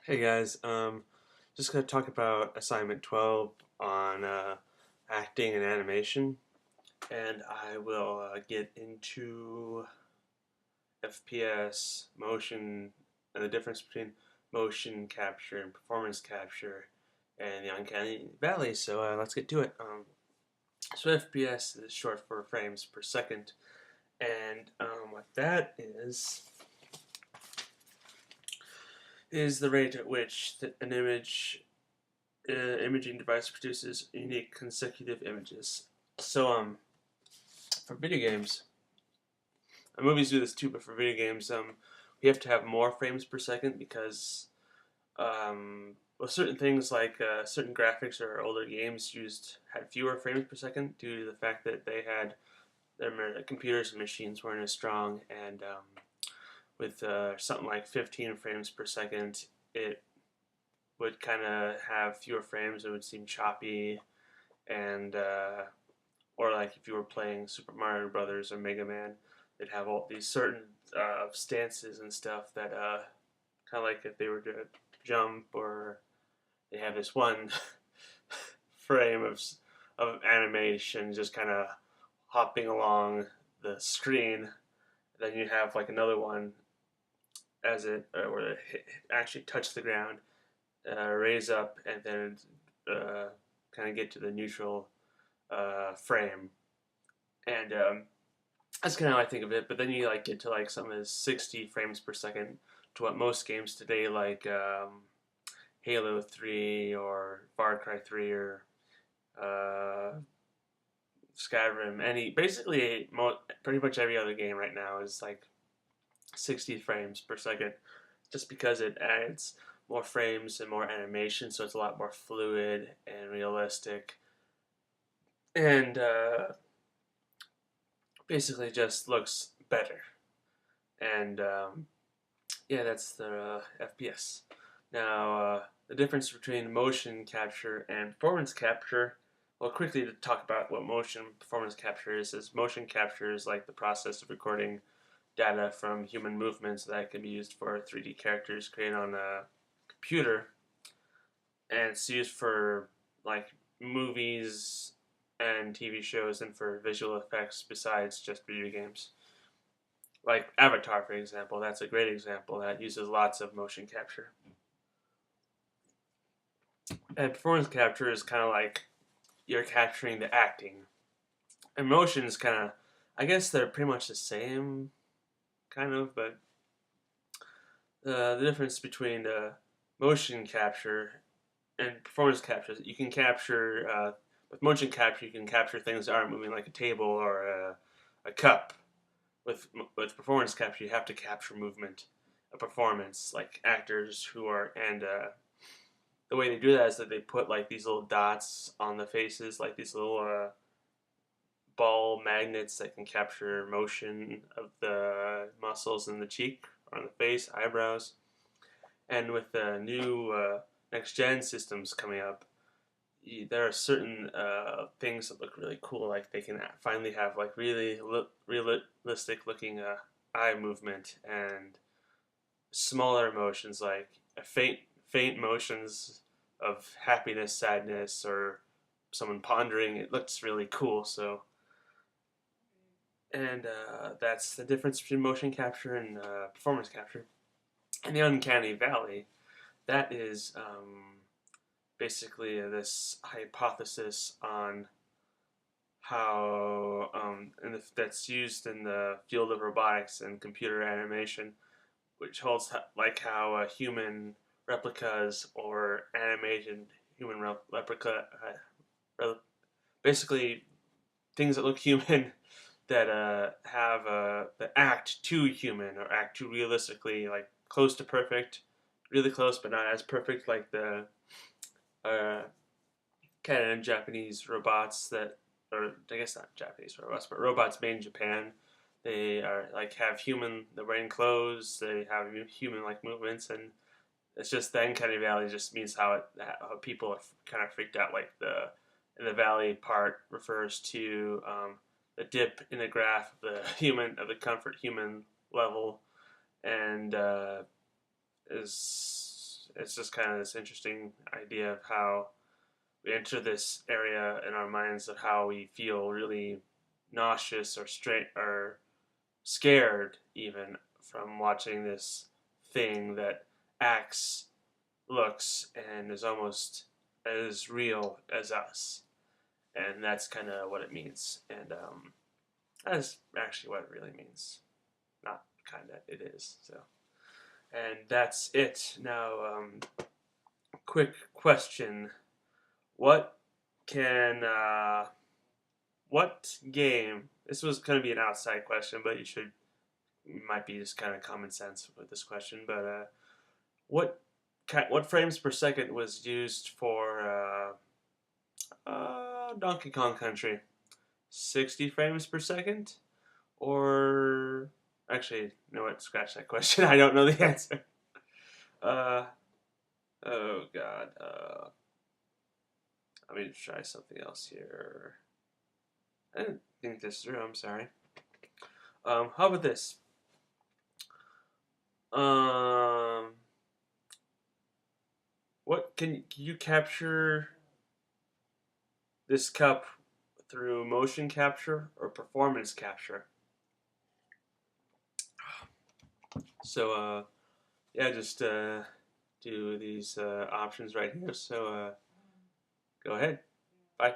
Hey guys, just gonna talk about assignment 12 on acting and animation, and I will get into FPS, motion, and the difference between motion capture and performance capture, and the uncanny valley. So let's get to it. So FPS is short for frames per second, and what that is the rate at which an imaging device produces unique consecutive images. So for video games, movies do this too, but for video games, we have to have more frames per second because well, certain things like certain graphics or older games had fewer frames per second due to the fact that they had their computers and machines weren't as strong, and with something like 15 frames per second, it would kind of have fewer frames. It would seem choppy, and or like if you were playing Super Mario Brothers or Mega Man, they'd have all these certain stances and stuff that kind of like if they were to jump, or they have this one frame of animation just kind of hopping along the screen. Then you have like another one as it where it actually touch the ground, raise up, and then kind of get to the neutral frame. And that's kind of how I think of it. But then you like get to like something that's 60 frames per second to what most games today, like Halo 3 or Far Cry 3 or uh, Skyrim. Basically pretty much every other game right now is like 60 frames per second, just because it adds more frames and more animation, so it's a lot more fluid and realistic, and basically just looks better. And yeah, that's the FPS. Now, the difference between motion capture and performance capture. Well, quickly to talk about what motion performance capture is motion capture is like the process of recording data from human movements that can be used for 3D characters created on a computer, and it's used for like movies and TV shows and for visual effects besides just video games. Like Avatar, for example, that's a great example that uses lots of motion capture. And performance capture is kind of like you're capturing the acting. And motion is kind of, I guess they're pretty much the same, kind of, but the difference between motion capture and performance capture is that you can capture, with motion capture, you can capture things that aren't moving like a table or a cup. With performance capture, you have to capture movement, a performance, like actors who are, and the way they do that is that they put like these little dots on the faces, like these little ball magnets that can capture motion of the muscles in the cheek or on the face, eyebrows. And with the new next gen systems coming up, there are certain things that look really cool. Like they can finally have like really realistic looking eye movement and smaller emotions, like faint motions of happiness, sadness, or someone pondering. It looks really cool. So, and that's the difference between motion capture and performance capture. And the uncanny valley, that is basically this hypothesis on how, and that's used in the field of robotics and computer animation, which holds like how human replicas or animated human replica, basically things that look human that have that act too human or act too realistically, like close to perfect, really close but not as perfect, like the uh, kind of Japanese robots that, or I guess not Japanese robots, but robots made in Japan. They are like have human. They're wearing clothes. They have human like movements, and it's just the uncanny valley just means how people are kind of freaked out. Like the valley part refers to the dip in the graph of the human of the comfort human level, and is it's just kind of this interesting idea of how we enter this area in our minds of how we feel really nauseous or straight or scared even from watching this thing that acts, looks, and is almost as real as us. And that's kind of what it means. And that's actually what it really means. Not kind of, it is. So, and that's it. Now, quick question: What can what game? This was going to be an outside question, but might be just kind of common sense with this question. But what what frames per second was used for Donkey Kong Country? 60 frames per second, or actually, you know what? Scratch that question. I don't know the answer. Uh, oh God. Let me try something else here. I didn't think this through. I'm sorry. How about this? What can you capture this cup through motion capture or performance capture? So, yeah, just do these options right here. So, go ahead. Bye.